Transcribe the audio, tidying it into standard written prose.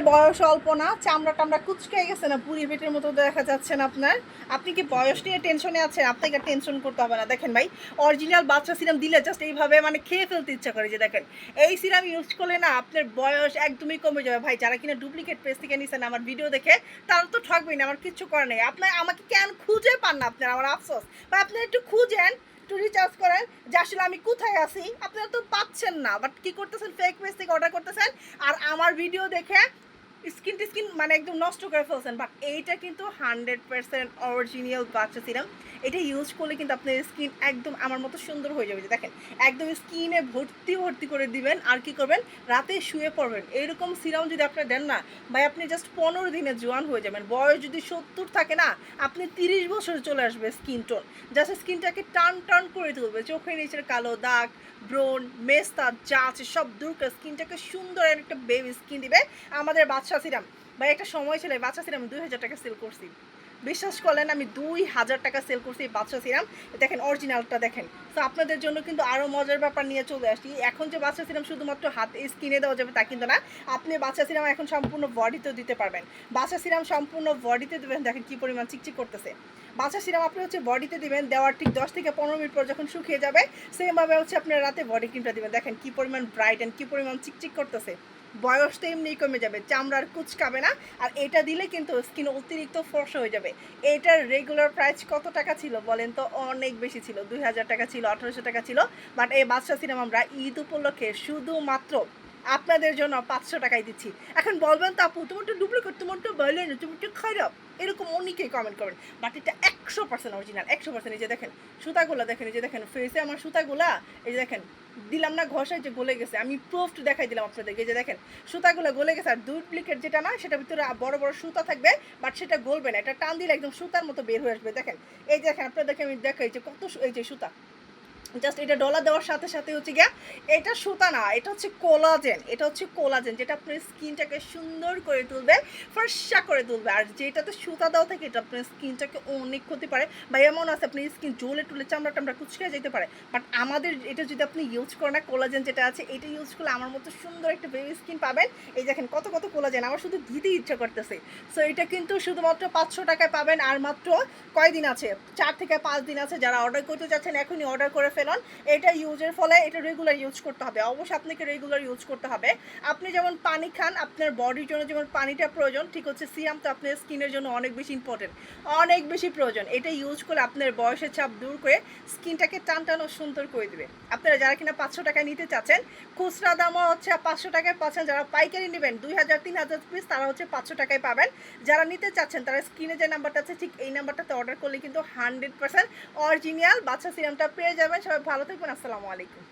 বয়স অল্প না, চামড়া টামড়া কুচকে গেছে না, বুড়ি বেটের মতো দেখা যাচ্ছে না আপনার। আপনি কি বয়স নিয়ে টেনশনে আছেন? আপনাকে টেনশন করতে হবে না। দেখেন ভাই, অরিজিনাল বাচ্চা সিরাম দিলে জাস্ট এইভাবে মানে খেয়ে ফেলতে ইচ্ছা করে। যে দেখেন, এই সিরাম ইউজ করলে না আপনার বয়স একদমই কমে যাবে ভাই। যারা কিনা ডুপ্লিকেট পেজ থেকে নিছেন আমার ভিডিও দেখে, তারা তো ঠকবেই না, আমার কিচ্ছু করার নেই। আপনার আমাকে কেন খুঁজে পান না আপনার, আমার আফসোস। বা আপনি একটু খুঁজেন, একটু রিচার্জ করেন যে আসলে আমি কোথায় আছি। আপনারা তো পাচ্ছেন না, বাট কি করতেছেন, ফেক পেজ থেকে অর্ডার করতেছেন আর আমার ভিডিও দেখে স্কিন মানে একদম নষ্ট করে ফেলছেন। বাট এইটা কিন্তু 100% অরিজিনাল বাচ্চা সিরাম। এটা ইউজ করলে কিন্তু আপনার স্কিন একদম আমার মতো সুন্দর হয়ে যাবে। যে দেখেন, একদম স্কিনে ভর্তি ভর্তি করে দিবেন। আর কি করবেন, রাতে শুয়ে পড়বেন। এইরকম সিরাম যদি আপনি দেন না ভাই, আপনি জাস্ট 15 দিনে জোয়ান হয়ে যাবেন। বয়স যদি 70 থাকে না, আপনি 30 বছর চলে আসবে স্কিন টোন। জাস্ট স্কিনটাকে টান টান করে তুলবে, চোখের নিচের কালো দাগ, ব্রণ, মেস্তা যা আছে সব দূর করে স্কিনটাকে সুন্দর একটা বেবি স্কিন দিবে আমাদের বাচ্চা সিরাম। ভাই একটা সময় ছিল বাচ্চা সিরাম 2000 টাকা সেল করছি। বিশ্বাস করলেন, আমি 2000 টাকা সেল করছি এই বাচ্চা সিরাম। দেখেন অরিজিনালটা দেখেন। তো আপনাদের জন্য কিন্তু আরও মজার ব্যাপার নিয়ে চলে আসছি। এখন যে বাচ্চা সিরাম শুধুমাত্র হাতে স্কিনে দেওয়া যাবে তা কিন্তু না, আপনি বাচ্চা সিরাম এখন সম্পূর্ণ বডিতেও দিতে পারবেন। বাচ্চা সিরাম সম্পূর্ণ বডিতে দেবেন, দেখেন কী পরিমাণ চিকচিক করতেছে। বাচ্চা সিরাম আপনি হচ্ছে বডিতে দিবেন, দেওয়ার ঠিক 10 থেকে 15 মিনিট পর যখন শুকিয়ে যাবে, সেমভাবে হচ্ছে আপনার রাতে বডি ক্রিমটা দিবেন। দেখেন কী পরিমাণ ব্রাইট অ্যান্ড কী পরিমাণ চিকচিক করতেছে। বয়স তো এমনি কমে যাবে, চামড়ার কুচকাবে না। আর এটা দিলে কিন্তু স্কিন অতিরিক্ত ফর্সা হয়ে যাবে। এটার রেগুলার প্রাইস কত টাকা ছিল বলেন তো? অনেক বেশি ছিল, 2000 টাকা ছিল, 1800 টাকা ছিল। বাট এই বাদশা সিরাম আমরা ঈদ উপলক্ষে শুধুমাত্র আপনাদের জন্য 500 টাকায় দিচ্ছি। এখন বলবেন তো আপু তোমার তো ডুপ্লিকেট, তোমার তো ভালো না, তুমি তো খারাপ, এরকম অনেকেই কমেন্ট করেন। বাট এটা 100% অরিজিনাল, 100%। এই যে দেখেন সুতাগুলো, দেখেন এই যে দেখেন ফেসে আমার সুতাগুলা, এই যে দেখেন দিলাম না ঘষায় যে গলে গেছে, আমি প্রুফ দেখাই দিলাম আপনাদেরকে। এই যে দেখেন সুতাগুলো গলে গেছে। আর ডুপ্লিকেট যেটা না, সেটার ভিতরে বড় বড় সুতা থাকবে, বাট সেটা গলবে না। এটা টান দিলে একদম সুতার মতো বের হয়ে আসবে। দেখেন এই যে দেখেন, আপনাদেরকে আমি দেখাই যে কত এই যে সুতা। জাস্ট এটা ডলা দেওয়ার সাথে সাথে হচ্ছে গিয়া, এটা সুতা না, এটা হচ্ছে কোলাজেন। এটা হচ্ছে কোলাজেন, যেটা আপনার স্কিনটাকে সুন্দর করে তুলবে, ফর্সা করে তুলবে। আর যেটাতে সুতা দেওয়া থাকে, এটা আপনার স্কিনটাকে অনেক ক্ষতি পারে। বা এমন আছে আপনার স্কিন জ্বলে টুলে চামড়া টামড়া কুচকে যেতে পারে। বাট আমাদের এটা যদি আপনি ইউজ করেন না, কোলাজেন যেটা আছে এটা ইউজ করলে আমার মতো সুন্দর একটা বেবি স্কিন পাবেন। এই দেখেন কত কত কোলাজেন, আমার শুধু দিতে ইচ্ছা করতেছে। সো এটা কিন্তু শুধুমাত্র 500 টাকায় পাবেন। আর মাত্র কয়দিন আছে, 4 থেকে 5 দিন আছে। যারা অর্ডার করতে যাচ্ছেন এখনই অর্ডার করে ফেলুন। এটা ইউজের ফলে এটা রেগুলার ইউজ করতে হবে, অবশ্যই আপনাকে রেগুলার ইউজ করতে হবে। আপনি যেমন পানি খান, আপনার বডির জন্য যেমন পানিটা প্রয়োজন, ঠিক হচ্ছে সিরাম তো আপনার স্কিনের জন্য অনেক বেশি ইম্পর্টেন্ট, অনেক বেশি প্রয়োজন। এটা ইউজ করে আপনার বয়সের চাপ দূর করে স্কিনটাকে টান টান ও সুন্দর করে দেবে। আপনারা যারা কিনা 500 টাকায় নিতে চাচ্ছেন, খুচরা দামও হচ্ছে 500 টাকায় পাচ্ছেন। যারা পাইকারি নেবেন 2000 3000 পিস, তারা হচ্ছে 500 টাকায় পাবেন। যারা নিতে চাচ্ছেন তারা স্ক্রিনে যে নাম্বারটা আছে ঠিক এই নাম্বারটাতে অর্ডার করলে কিন্তু 100% অরিজিনাল বাচ্চা সিরামটা পেয়ে যাবেন। সবাই ভালো থাকবেন, আসসালামু আলাইকুম।